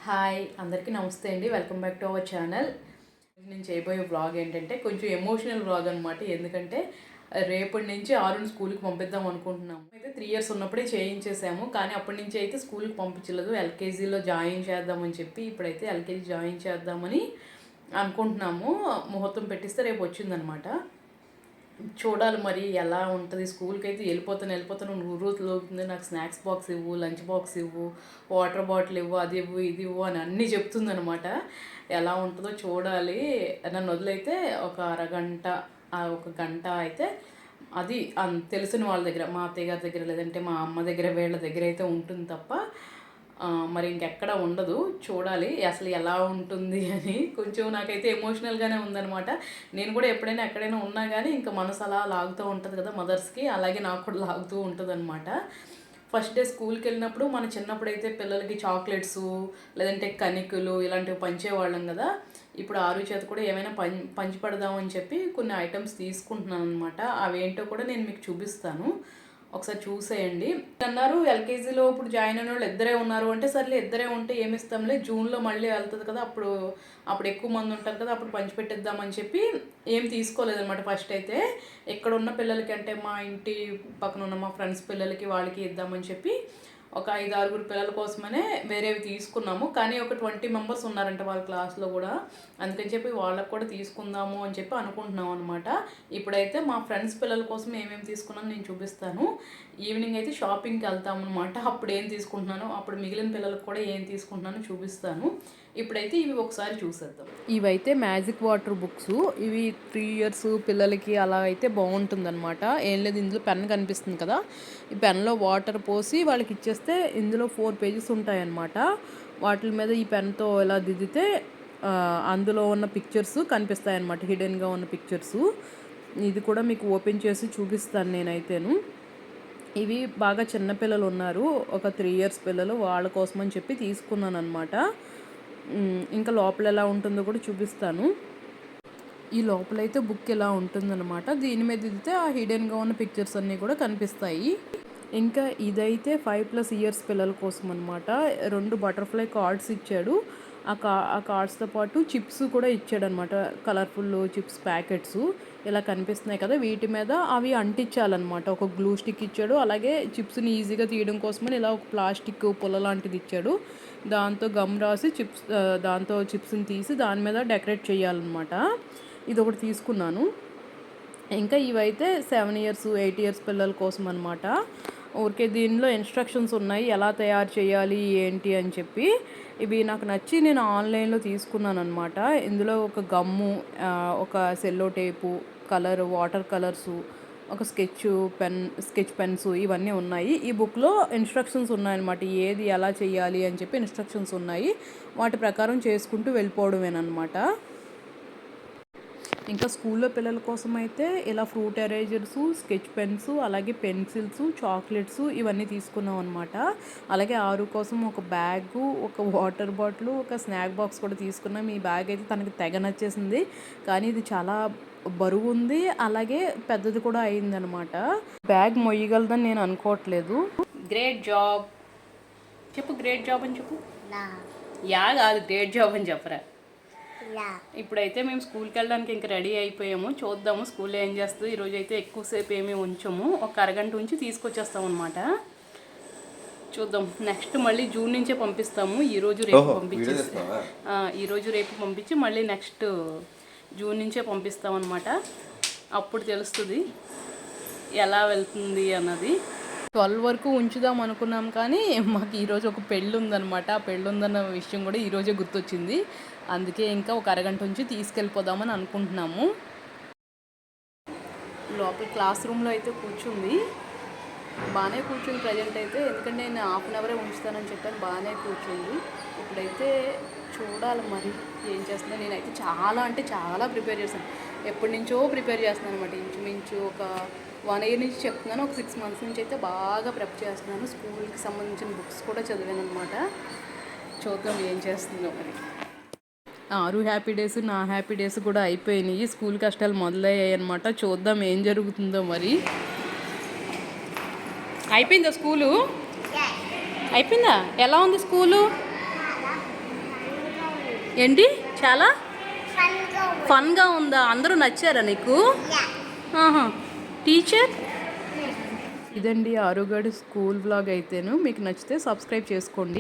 Hi అందరికీ నమస్తే అండి. Welcome back to our channel. నేను చేయబోయే వ్లాగ్ ఏంటంటే కొంచెం ఎమోషనల్ వ్లాగ్ అనమాట. ఎందుకంటే రేపటి నుంచి ఆరుని స్కూల్కి పంపిద్దాం అనుకుంటున్నాము. అయితే 3 years ఉన్నప్పుడే చేయించేసాము, కానీ అప్పటి నుంచి అయితే స్కూల్కి పంపించలేదు. ఎల్కేజీలో జాయిన్ చేద్దామని చెప్పి ఇప్పుడైతే ఎల్కేజీ జాయిన్ చేద్దామని అనుకుంటున్నాము. ముహూర్తం పెట్టిస్తే రేపు వచ్చిందనమాట. చూడాలి మరి ఎలా ఉంటుంది. స్కూల్కి అయితే వెళ్ళిపోతాను రోజులు నాకు స్నాక్స్ బాక్స్ ఇవ్వు, లంచ్ బాక్స్ ఇవ్వు, వాటర్ బాటిల్ ఇవ్వు, అది ఇవ్వు, ఇది ఇవ్వు అని అన్నీ చెప్తుందనమాట. ఎలా ఉంటుందో చూడాలి. నన్ను వదిలైతే ఒక అరగంట ఒక గంట అయితే అది తెలిసిన వాళ్ళ దగ్గర, మా అత్తయ్య గారి దగ్గర లేదంటే మా అమ్మ దగ్గర, వీళ్ళ దగ్గర అయితే ఉంటుంది తప్ప మరి ఇంకెక్కడ ఉండదు. చూడాలి అసలు ఎలా ఉంటుంది అని. కొంచెం నాకైతే ఎమోషనల్గానే ఉందనమాట. నేను కూడా ఎప్పుడైనా ఎక్కడైనా ఉన్నా కానీ ఇంకా మనసు అలా లాగుతూ ఉంటుంది కదా మదర్స్కి, అలాగే నాకు కూడా లాగుతూ ఉంటుంది అనమాట. ఫస్ట్ డే స్కూల్కి వెళ్ళినప్పుడు మన చిన్నప్పుడు అయితే పిల్లలకి చాక్లెట్స్ లేదంటే కనికలు ఇలాంటివి పంచేవాళ్ళం కదా. ఇప్పుడు ఆరు చేత కూడా ఏమైనా పంచి పెడదామని చెప్పి కొన్ని ఐటమ్స్ తీసుకుంటున్నాను అనమాట. అవేంటో కూడా నేను మీకు చూపిస్తాను, ఒకసారి చూసేయండి. అన్నారు ఎల్కేజీలో ఇప్పుడు జాయిన్ అయిన వాళ్ళు ఇద్దరే ఉన్నారు అంటే, సర్లే ఇద్దరే ఉంటే ఏమిస్తాంలే, జూన్లో మళ్ళీ వెళ్తుంది కదా, అప్పుడు ఎక్కువ మంది ఉంటారు కదా, అప్పుడు పంచిపెట్టిద్దామని చెప్పి ఏం తీసుకోలేదన్నమాట. ఫస్ట్ అయితే ఇక్కడ ఉన్న పిల్లలకి అంటే మా ఇంటి పక్కన ఉన్న మా ఫ్రెండ్స్ పిల్లలకి వాళ్ళకి ఇద్దామని చెప్పి ఒక 5-6 పిల్లల కోసమనే వేరేవి తీసుకున్నాము. కానీ ఒక 20 members ఉన్నారంట వాళ్ళ క్లాస్లో కూడా, అందుకని చెప్పి వాళ్ళకు కూడా తీసుకుందాము అని చెప్పి అనుకుంటున్నాం అనమాట. ఇప్పుడైతే మా ఫ్రెండ్స్ పిల్లల కోసం ఏమేమి తీసుకున్నాను నేను చూపిస్తాను. ఈవినింగ్ అయితే షాపింగ్కి వెళ్తాము అనమాట. అప్పుడు ఏం తీసుకుంటున్నాను, అప్పుడు మిగిలిన పిల్లలకు కూడా ఏం తీసుకుంటున్నానో చూపిస్తాను. ఇప్పుడైతే ఇవి ఒకసారి చూసేద్దాం. ఇవైతే మ్యాజిక్ వాటర్ బుక్స్. ఇవి 3 years పిల్లలకి అలా అయితే బాగుంటుందన్నమాట. ఏం లేదు, ఇందులో పెన్ కనిపిస్తుంది కదా, ఈ పెన్లో వాటర్ పోసి వాళ్ళకి ఇచ్చేస్తే ఇందులో 4 pages ఉంటాయన్నమాట. వాటి మీద ఈ పెన్తో ఎలా దిద్దితే అందులో ఉన్న పిక్చర్స్ కనిపిస్తాయన్నమాట, హిడెన్గా ఉన్న పిక్చర్స్. ఇది కూడా మీకు ఓపెన్ చేసి చూపిస్తాను నేనైతేను. ఇవి బాగా చిన్నపిల్లలు ఉన్నారు, ఒక 3 years పిల్లలు, వాళ్ళ కోసం అని చెప్పి తీసుకున్నాను అనమాట. ఇంకా లోపల ఎలా ఉంటుందో కూడా చూపిస్తాను. ఈ లోపలైతే బుక్ ఎలా ఉంటుందన్నమాట. దీని మీద దిద్దితే ఆ హిడెన్గా ఉన్న పిక్చర్స్ అన్నీ కూడా కనిపిస్తాయి. ఇంకా ఇదైతే 5+ years పిల్లల కోసం అనమాట. 2 బటర్ఫ్లై కార్డ్స్ ఇచ్చాడు. ఆ కార్డ్స్తో పాటు చిప్స్ కూడా ఇచ్చాడనమాట, కలర్ఫుల్ చిప్స్ ప్యాకెట్స్ ఇలా కనిపిస్తున్నాయి కదా. వీటి మీద అవి అంటించాలన్నమాట. ఒక గ్లూ స్టిక్ ఇచ్చాడు, అలాగే చిప్స్ని ఈజీగా తీయడం కోసమని ఇలా ఒక ప్లాస్టిక్ పుల్ల లాంటిది ఇచ్చాడు. దాంతో గమ్ రాసి దాంతో చిప్స్ని తీసి దాని మీద డెకరేట్ చేయాలన్నమాట. ఇది ఒకటి తీసుకున్నాను. ఇంకా ఇవైతే 7 years 8 years పిల్లల కోసం అనమాట. ఊరికే దీనిలో ఇన్స్ట్రక్షన్స్ ఉన్నాయి ఎలా తయారు చేయాలి ఏంటి అని చెప్పి. ఇవి నాకు నచ్చి నేను ఆన్లైన్లో తీసుకున్నాను అనమాట. ఇందులో ఒక గమ్ము, ఒక సెల్లో టేపు, వాటర్ కలర్సు, ఒక స్కెచ్ పెన్స్ ఇవన్నీ ఉన్నాయి. ఈ బుక్లో ఇన్స్ట్రక్షన్స్ ఉన్నాయన్నమాట, ఏది ఎలా చేయాలి అని చెప్పి ఇన్స్ట్రక్షన్స్ ఉన్నాయి. వాటి ప్రకారం చేసుకుంటూ వెళ్ళిపోవడమేనమాట. ఇంకా స్కూల్లో పిల్లల కోసం అయితే ఇలా ఫ్రూట్ ఎరేజర్స్, స్కెచ్ పెన్స్, అలాగే పెన్సిల్స్, చాక్లెట్స్ ఇవన్నీ తీసుకున్నాం అనమాట. అలాగే ఆరు కోసం ఒక బ్యాగు, ఒక వాటర్ బాటిల్, ఒక స్నాక్ బాక్స్ కూడా తీసుకున్నాం. ఈ బ్యాగ్ అయితే తనకి తెగ నచ్చేసింది, కానీ ఇది చాలా బరువు ఉంది, అలాగే పెద్దది కూడా అయిందనమాట. బ్యాగ్ మొయ్యగలదని నేను అనుకోవట్లేదు. గ్రేట్ జాబ్ చెప్పు, గ్రేట్ జాబ్ అని చెప్పు. యా కాదు, గ్రేట్ జాబ్ అని చెప్పరా. ఇప్పుడైతే మేము స్కూల్కి వెళ్ళడానికి ఇంకా రెడీ అయిపోయాము. చూద్దాము స్కూల్లో ఏం చేస్తుంది. ఈరోజు అయితే ఎక్కువసేపు ఏమీ ఉంచము, ఒక అరగంట ఉంచి తీసుకొచ్చేస్తాం అనమాట. చూద్దాం. నెక్స్ట్ మళ్ళీ జూన్ నుంచే పంపిస్తాము. ఈరోజు రేపు పంపించి మళ్ళీ నెక్స్ట్ జూన్ నుంచే పంపిస్తాం అనమాట. అప్పుడు తెలుస్తుంది ఎలా వెళ్తుంది అన్నది. 12 వరకు ఉంచుదాం అనుకున్నాం, కానీ మాకు ఈరోజు ఒక పెళ్ళి ఉందన్నమాట. ఆ పెళ్ళి ఉందన్న విషయం కూడా ఈరోజే గుర్తొచ్చింది. అందుకే ఇంకా ఒక అరగంట ఉంచి తీసుకెళ్ళిపోదామని అనుకుంటున్నాము. లోపల క్లాస్ రూమ్లో అయితే బాగానే కూర్చుంది ప్రజెంట్ అయితే, ఎందుకంటే నేను 1/2 hour ఉంచుతానని చెప్పాను. బాగానే కూర్చుంది. ఇప్పుడైతే చూడాలి మరి ఏం చేస్తుందో. నేనైతే చాలా ప్రిపేర్ చేశాను, ఎప్పటి నుంచో ప్రిపేర్ చేస్తున్నాను అనమాట. ఇంచుమించు ఒక 1 year నుంచి చెప్తున్నాను, ఒక 6 months నుంచి అయితే బాగా ప్రెప్ చేస్తున్నాను. స్కూల్కి సంబంధించిన బుక్స్ కూడా చదివాను అనమాట. చూద్దాం ఏం చేస్తుందో మరి. ఆరు హ్యాపీ డేస్, నా హ్యాపీ డేస్ కూడా అయిపోయినాయి. స్కూల్ కష్టాలు మొదలయ్యాయి అనమాట. చూద్దాం ఏం జరుగుతుందో మరి. అయిపోయిందా స్కూలు? అయిపోయిందా? ఎలా ఉంది స్కూలు? ఏంటి చాలా ఫన్గా ఉందా? అందరూ నచ్చారా నీకు? ఆహా. టీచర్? ఇదండి ఆరుగడు స్కూల్ వ్లాగ్ అయితేను. మీకు నచ్చితే సబ్స్క్రైబ్ చేసుకోండి.